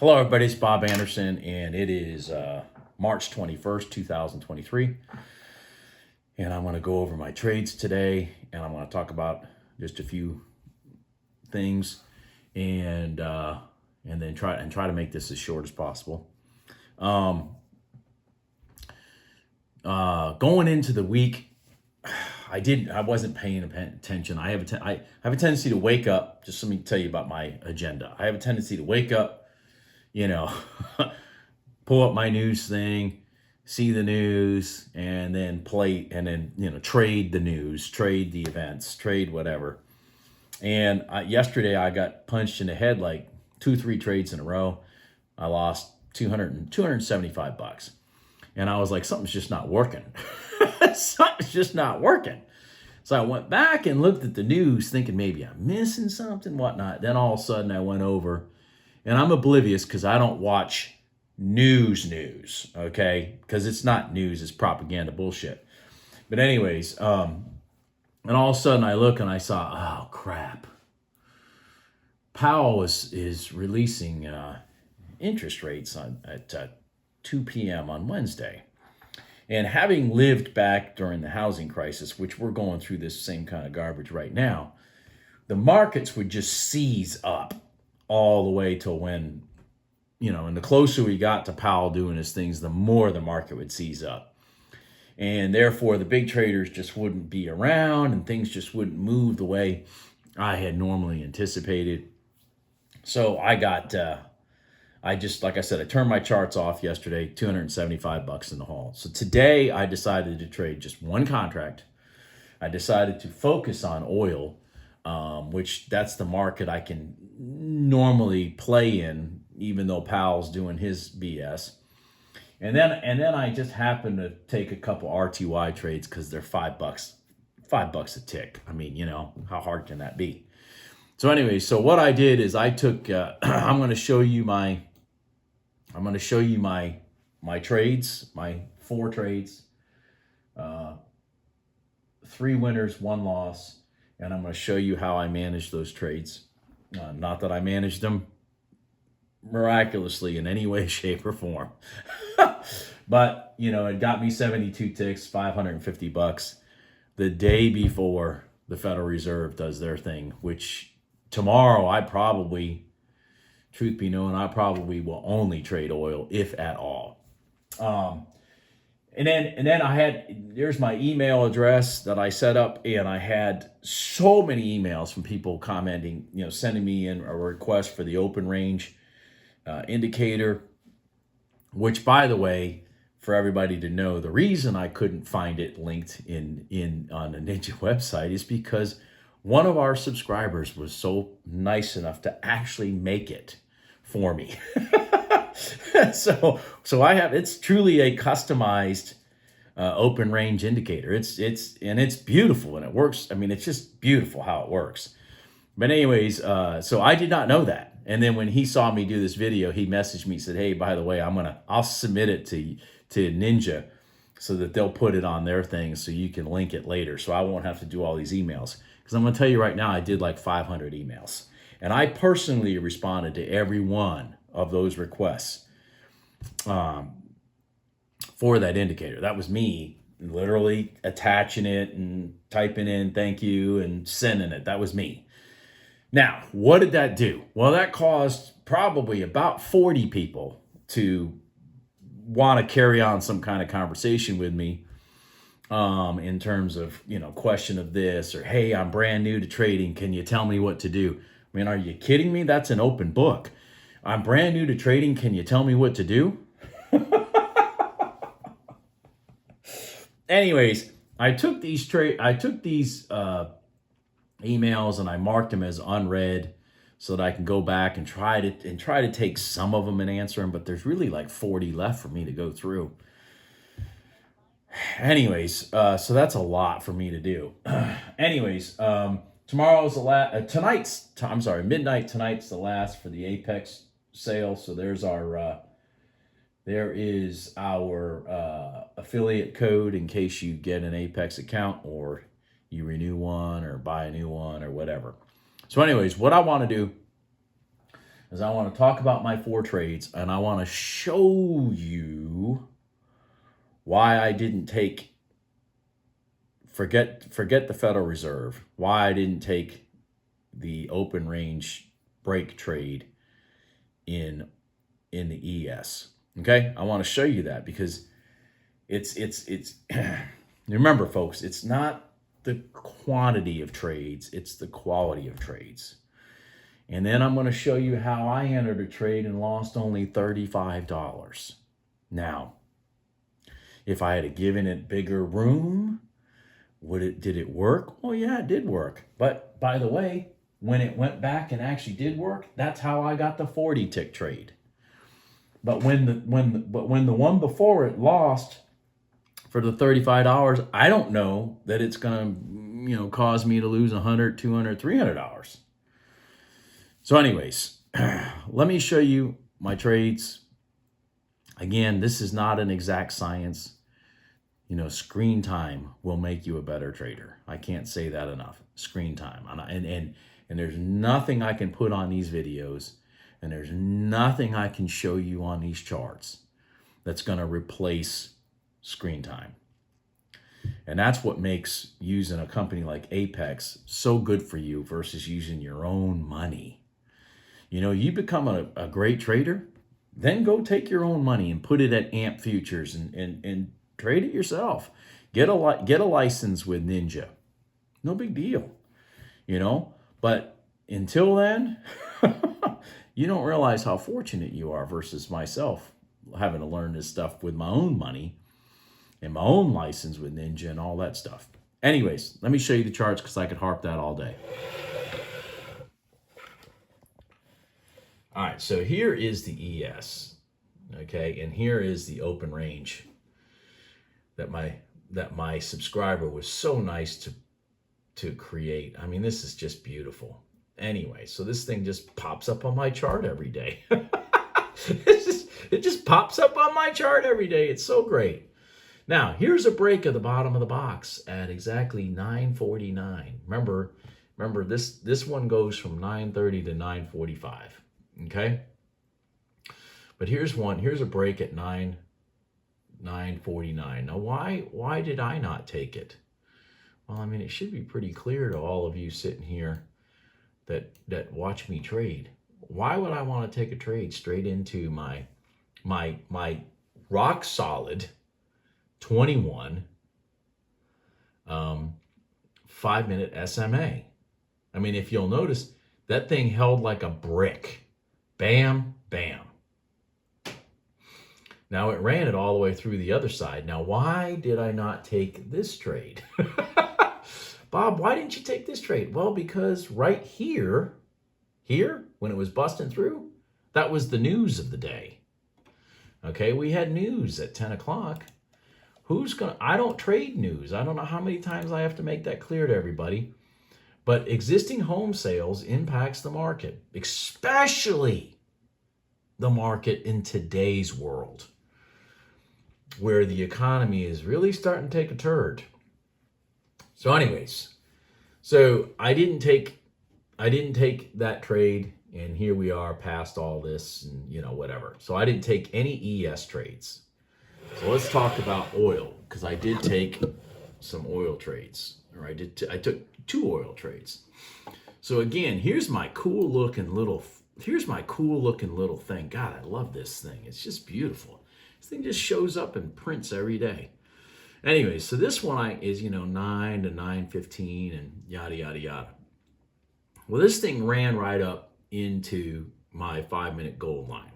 Hello, everybody. It's Bob Anderson, and it is March 21st, 2023. And I'm going to go over my trades today, and I'm going to talk about just a few things, and then try to make this as short as possible. Going into the week, I wasn't paying attention. I have a tendency to wake up. Just let me tell you about my agenda. I have a tendency to wake up, you know, pull up my news thing, see the news, and then trade the news, trade the events, trade whatever. And yesterday I got punched in the head like 2-3 trades in a row. I lost 275 bucks. And I was like, something's just not working. Something's just not working. So I went back and looked at the news thinking maybe I'm missing something, whatnot. Then all of a sudden I went over, and I'm oblivious because I don't watch news, okay? Because it's not news, it's propaganda bullshit. But anyways, and all of a sudden I look and I saw, oh crap. Powell is releasing interest rates at 2 p.m. on Wednesday. And having lived back during the housing crisis, which we're going through this same kind of garbage right now, the markets would just seize up all the way till when, and the closer we got to Powell doing his things, the more the market would seize up. And therefore, the big traders just wouldn't be around and things just wouldn't move the way I had normally anticipated. So like I said, I turned my charts off yesterday, 275 bucks in the hole. So today I decided to trade just one contract. I decided to focus on oil, which that's the market I can normally play in, even though Powell's doing his BS. And then I just happened to take a couple RTY trades because they're $5 a tick. I mean, how hard can that be? So anyway, so what I did is I took, I'm going to show you my trades, my 4 trades, 3 winners, 1 loss. And I'm going to show you how I managed those trades. Not that I managed them miraculously in any way, shape, or form. But, it got me 72 ticks, 550 bucks the day before the Federal Reserve does their thing, which tomorrow truth be known, I probably will only trade oil, if at all. And then there's my email address that I set up, and I had so many emails from people commenting, sending me in a request for the open range indicator, which, by the way, for everybody to know, the reason I couldn't find it linked on the Ninja website is because one of our subscribers was so nice enough to actually make it for me. So it's truly a customized open range indicator. It's beautiful and it works. I mean, it's just beautiful how it works. But anyways, so I did not know that. And then when he saw me do this video, he messaged me, said, "Hey, by the way, I'll submit it to Ninja so that they'll put it on their thing so you can link it later. So I won't have to do all these emails." Because I'm going to tell you right now, I did like 500 emails. And I personally responded to every one of those requests for that indicator. That was me literally attaching it and typing in thank you and sending it. That was me. Now, what did that do? Well, that caused probably about 40 people to want to carry on some kind of conversation with me in terms of, question of this, or, hey, I'm brand new to trading. Can you tell me what to do? I mean, are you kidding me? That's an open book. I'm brand new to trading. Can you tell me what to do? Anyways, I took these emails and I marked them as unread so that I can go back and try to take some of them and answer them. But there's really like 40 left for me to go through. Anyways, so that's a lot for me to do. Anyways, midnight tonight's the last for the Apex sale. So there is our affiliate code in case you get an Apex account or you renew one or buy a new one or whatever. So anyways, what I want to do is I want to talk about my 4 trades, and I want to show you why I didn't take, forget the Federal Reserve, why I didn't take the open range break trade in the ES. Okay, I want to show you that because it's remember, folks, it's not the quantity of trades, it's the quality of trades. And then I'm going to show you how I entered a trade and lost only $35. Now, if I had given it bigger room, did it work? Well, yeah, it did work. But by the way, when it went back and actually did work, that's how I got the 40 tick trade. But when the one before it lost for the $35, I don't know that it's going to, cause me to lose $100, $200, $300. So anyways, let me show you my trades. Again, this is not an exact science. Screen time will make you a better trader. I can't say that enough. Screen time. And there's nothing I can put on these videos, and there's nothing I can show you on these charts that's going to replace screen time. And that's what makes using a company like Apex so good for you versus using your own money. You become a great trader, then go take your own money and put it at AMP Futures and trade it yourself. Get a license with Ninja. No big deal, But until then, you don't realize how fortunate you are versus myself having to learn this stuff with my own money and my own license with Ninja and all that stuff. Anyways, let me show you the charts because I could harp that all day. All right, so here is the ES, okay, and here is the open range that my subscriber was so nice to create. I mean, this is just beautiful. Anyway, so this thing just pops up on my chart every day. It just pops up on my chart every day. It's so great. Now, here's a break of the bottom of the box at exactly 9:49. Remember this one goes from 9:30 to 9:45. Okay? But here's a break at 9:49. Now, why did I not take it? Well, I mean, it should be pretty clear to all of you sitting here that watch me trade. Why would I want to take a trade straight into my rock solid 21 5-minute SMA? I mean, if you'll notice, that thing held like a brick. Bam, bam. Now it ran it all the way through the other side. Now, why did I not take this trade? Bob, why didn't you take this trade? Well, because right here, when it was busting through, that was the news of the day. Okay, we had news at 10 o'clock. I don't trade news. I don't know how many times I have to make that clear to everybody. But existing home sales impacts the market, especially the market in today's world, where the economy is really starting to take a turd. So anyways, I didn't take that trade, and here we are past all this and whatever. So I didn't take any ES trades. So let's talk about oil, because I did take some oil trades. I took 2 oil trades. So again, here's my cool looking little thing. God, I love this thing. It's just beautiful. This thing just shows up and prints every day. Anyway, so this one is 9 to 9:15 and yada yada yada. Well, this thing ran right up into my 5-minute gold line.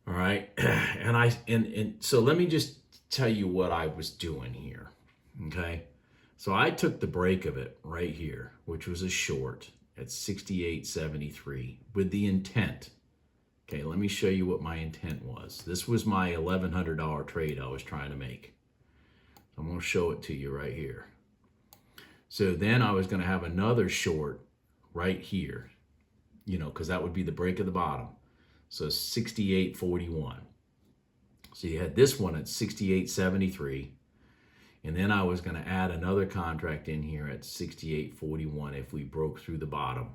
All right, and so let me just tell you what I was doing here. Okay, so I took the break of it right here, which was a short at 68.73 with the intent. Okay, let me show you what my intent was. This was my $1,100 trade I was trying to make. I'm going to show it to you right here. So then I was going to have another short right here, because that would be the break of the bottom. So 68.41. So you had this one at 68.73. And then I was going to add another contract in here at 68.41 if we broke through the bottom.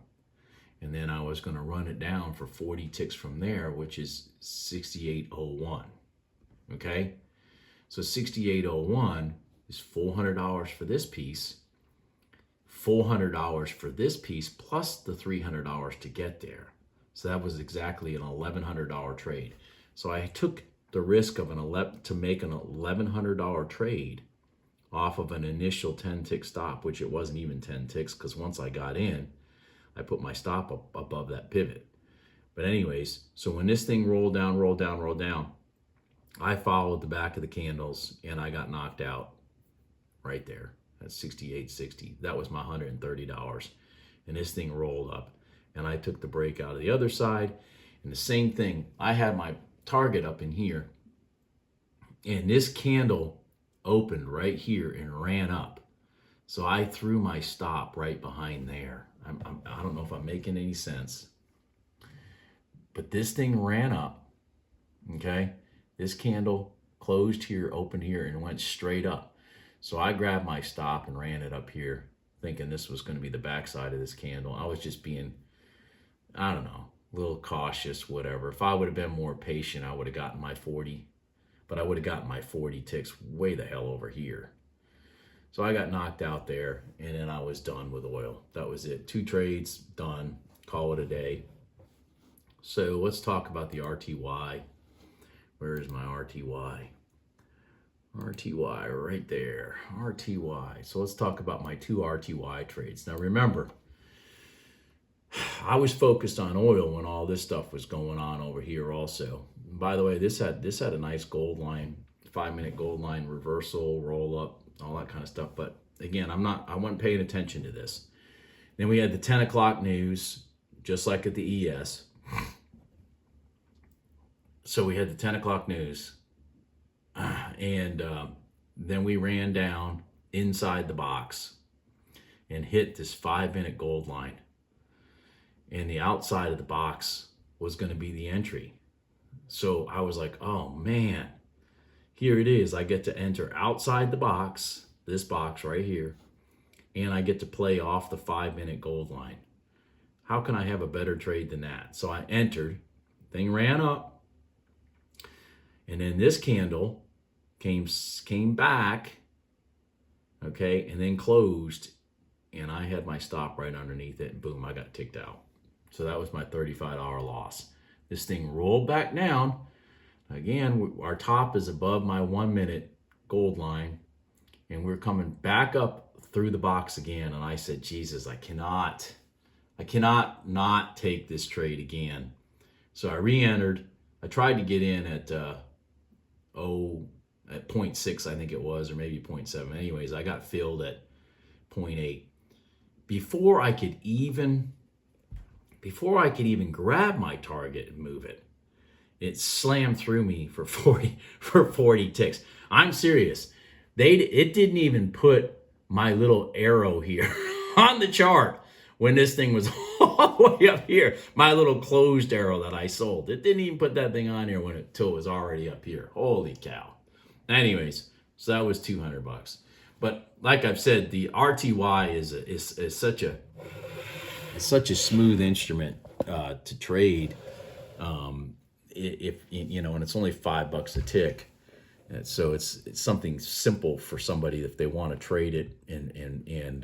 and then I was going to run it down for 40 ticks from there, which is 68.01. Okay, so 68.01 is $400 for this piece, $400 for this piece, plus the $300 to get there. So that was exactly an $1,100 trade. So I took the risk of to make an $1,100 trade off of an initial 10 tick stop, which it wasn't even 10 ticks, because once I got in, I put my stop up above that pivot. But anyways, so when this thing rolled down, rolled down, rolled down, I followed the back of the candles and I got knocked out right there at 68.60. That was my $130. And this thing rolled up and I took the break out of the other side. And the same thing, I had my target up in here, and this candle opened right here and ran up. So I threw my stop right behind there. I don't know if I'm making any sense, but this thing ran up, okay? This candle closed here, opened here, and went straight up. So I grabbed my stop and ran it up here, thinking this was going to be the backside of this candle. I was just being, I don't know, a little cautious, whatever. If I would have been more patient, I would have gotten my 40, but I would have gotten my 40 ticks way the hell over here. So I got knocked out there, and then I was done with oil. That was it. 2 trades, done. Call it a day. So let's talk about the RTY. Where is my RTY? RTY right there. RTY. So let's talk about my 2 RTY trades. Now remember, I was focused on oil when all this stuff was going on over here also. And by the way, this had a nice gold line, 5-minute gold line reversal, roll up, all that kind of stuff. But again, I wasn't paying attention to this. Then we had the 10 o'clock news, just like at the ES. So we had the 10 o'clock news, and then we ran down inside the box and hit this 5-minute gold line. And the outside of the box was going to be the entry. So I was like, oh man, here it is. I get to enter outside the box, this box right here, and I get to play off the 5-minute gold line. How can I have a better trade than that? So I entered, thing ran up, and then this candle came back, okay, and then closed, and I had my stop right underneath it, and boom, I got ticked out. So that was my $35 loss. This thing rolled back down. Again, our top is above my 1-minute gold line, and we're coming back up through the box again. And I said, Jesus, I cannot not take this trade again. So I re-entered. I tried to get in at at 0.6, I think it was, or maybe 0.7. Anyways, I got filled at 0.8. Before I could even grab my target and move it, it slammed through me for 40 ticks. I'm serious. It didn't even put my little arrow here on the chart when this thing was all the way up here. My little closed arrow that I sold. It didn't even put that thing on here till it was already up here. Holy cow. Anyways, so that was $200. But like I've said, the RTY is such a smooth instrument to trade. If you know, and it's only $5 a tick, and so it's something simple for somebody if they want to trade it and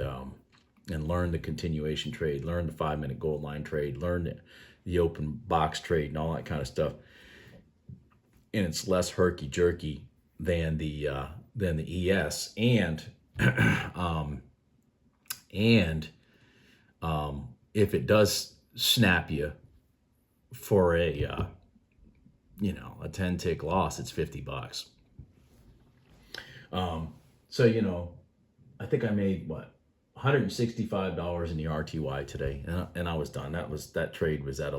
learn the continuation trade, learn the 5-minute gold line trade, learn the open box trade, and all that kind of stuff. And it's less herky jerky than the ES, and if it does snap you for a 10 tick loss, it's $50. So I think I made $165 in the RTY today, and I was done. That trade was at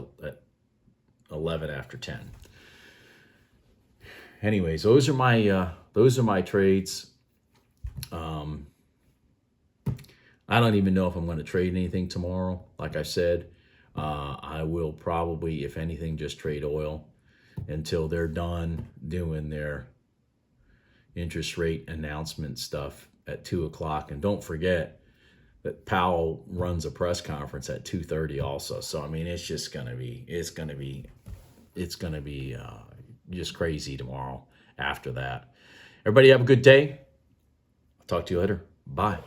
11 after 10. Anyways, those are my trades. I don't even know if I'm going to trade anything tomorrow. Like I said, I will probably, if anything, just trade oil until they're done doing their interest rate announcement stuff at 2 o'clock. And don't forget, that Powell runs a press conference at 2:30 also. So I mean, it's just gonna be just crazy tomorrow after that. Everybody have a good day. I'll talk to you later. Bye.